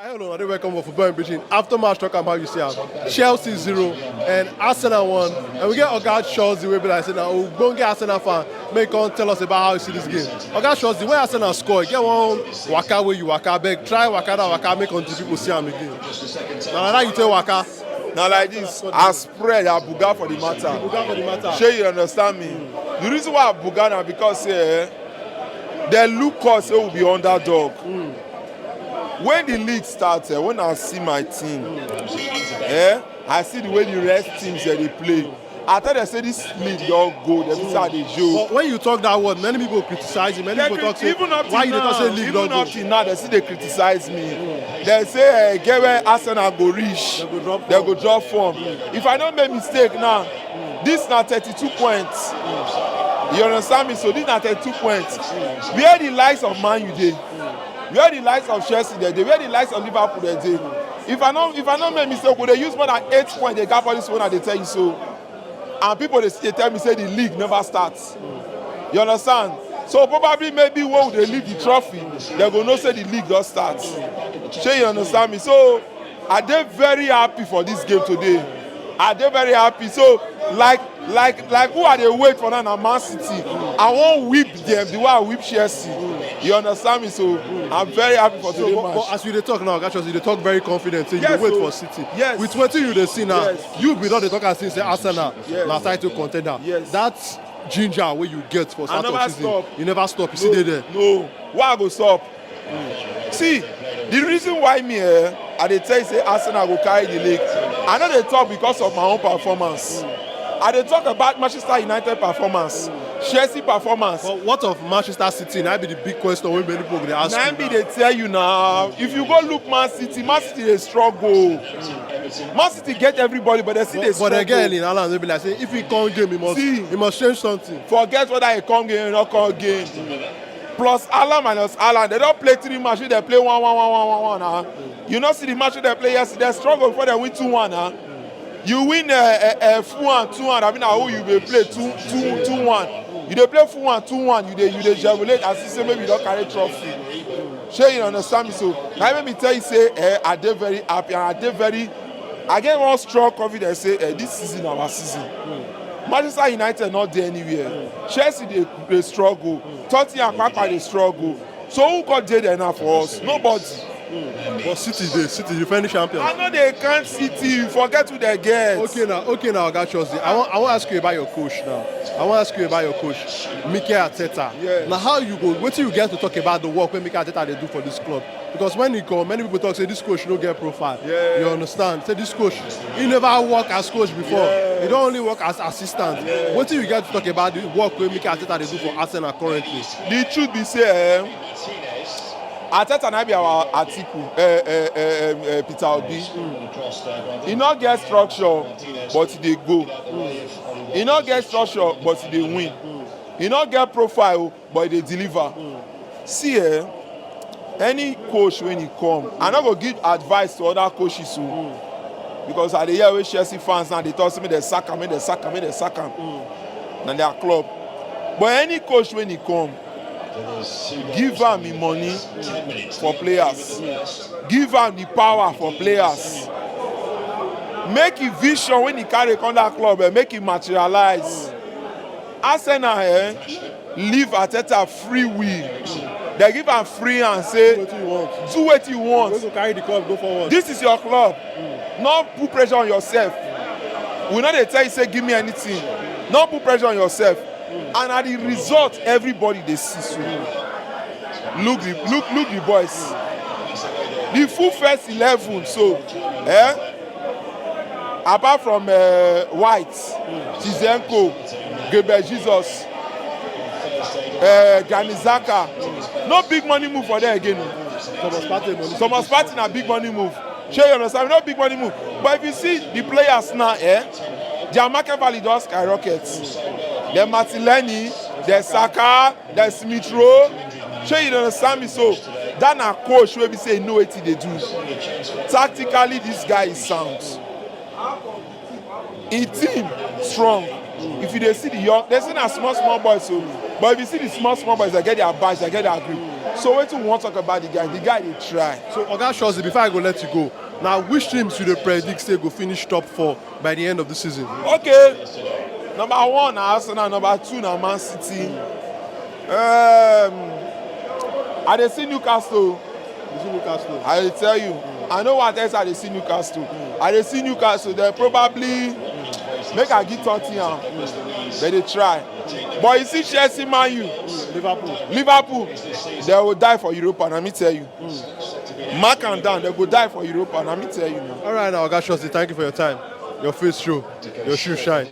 Hello, and welcome to Football in Pidgin. After match talk about how you see Chelsea 0 and Arsenal 1. And we get Oga Chelsea way like say now we don't get Arsenal fan. Make on tell us about how you see this game. Oga Chelsea, when Arsenal score, get one waka where you waka beg, try waka that waka make until people see them again. Now that you tell waka. Now like this, I spread I buga for the matter. Buga for the matter. Sure you understand me? The reason why I buga now because they look us say we'll be underdog. When the league starts, when I see my team, I see the way the rest teams they play. I thought they say this league don't go, they say they joke. But when you talk that word, many people criticize you. Many people talk say, why you don't say league don't go? Even up till now, they see they criticize me. They say, get where Arsenal go reach, they go drop form. If I don't make mistake now, this now 32 points. You understand me? So this now 32 points. Where the likes of Man U dey? Where the likes of Chelsea dey? Where the likes of Liverpool dey? If I don't make mistake, would they use more than 8 points? They got for this one, and they tell you so. And people they tell me say the league never starts. You understand? So probably maybe when they leave the trophy, they go know say the league just starts. Sure you understand me? So are they very happy for this game today? Are they very happy? So like who are they wait for now? Man City. I won't whip them the way I whip Chelsea. You understand me? So I'm very happy for today match. But as we dey talk now, actually, they talk very confident. Say Yes, you wait so, for City. yes. With what you dey see now, Yes. you be not the talk as say Arsenal Yes. na title contender. Yes. That ginger where you get for start never of season, stop. you never stop. You see there. No. Why I go stop? See, the reason why me I dey tell you say Arsenal go carry the league. I know they talk because of my own performance. I dey talk about Manchester United performance, Chelsea performance. But what of Manchester City? Now be the big question when many people dey ask Na you. be dey tell you now. If you go look Man City dey struggle. Man City get everybody, but they still dey But struggle. again, in Alan, they be like say if he come game, he must change something. Forget whether he come game or not come game. Plus Alan minus Alan, they don't play 3 matches, they play 1-1. You know see the match they play yesterday, they struggle before they win 2-1. You win full 1-2-1, I mean how you will play 2-1. You dey play full 1-2-1, you dey javelate as if say maybe you don't carry trophy. Sure you understand me? So now let me tell you say I dey very happy and I get one strong confidence say this season our season. Manchester United not there anywhere. Chelsea they struggle. Tottenham they struggle. So who got there now for us? Nobody. But City defending champions. I know they can't City. Forget who they get. Okay now, Oga Chelsea. I want ask you about your coach now. I want ask you about your coach, Mikel Arteta. Yes. Now how you go? What do you get to talk about the work when Mikel Arteta they do for this club? Because when he come, many people talk say this coach no get profile. Yeah. You understand? Say this coach, he never work as coach before. Yeah. He don't only work as assistant. Yeah. What do you get to talk about the work when Mikel Arteta they do for Arsenal currently? The truth be say Arteta na be our Atiku, Peter Obi. He not get structure, but he dey go. He not get structure, but he dey win. He not get profile, but he dey deliver. See, any coach when he come, I no go give advice to other coaches too. Because I dey hear wey Chelsea fans now they talk say make they sack am, na their club. But any coach when he come, give am the money for players, give am the power for players, make him vision when he carry come that club make him materialize. Arsenal leave Arteta free will. They give am free hand say Do what you want. Go to carry the club, go forward. This is your club. Not put pressure on yourself. We no dey tell you say give me anything. Not put pressure on yourself. And at the result, everybody they see so. Look the boys. The full first 11. So, apart from White, Zizenko, Gabriel Jesus, Granizaka, no big money move for them again. Thomas Partey na big money move. Sure you understand? No big money move. But if you see the players now, their market value just skyrockets. There's Martinelli, there's Saka, there's Smith Rowe. Sure you understand me? So that na coach wey be say he know wetin they do. Tactically, this guy is sound. His team strong. If you dey see the young, they say na small boys so. But if you see the small boys, they get their badge, they get their grip. So wetin we wan talk about the guy? The guy dey try. So Oga Chelsea, before I go let you go, now which teams you dey predict say go finish top 4 by the end of the season? Okay, number 1 na Arsenal, number 2 na Man City. I dey see Newcastle. You see Newcastle. I dey tell you. I know what else I dey see Newcastle. I dey see Newcastle. Dem probably make I give Tottenham. They dey try. But you see Chelsea, Man U, Liverpool, they will die for Europa. Na me tell you. Mark am down. They go die for Europa. Na me tell you. All right, now Oga Chelsea, thank you for your time. Your face show, your shoe shine.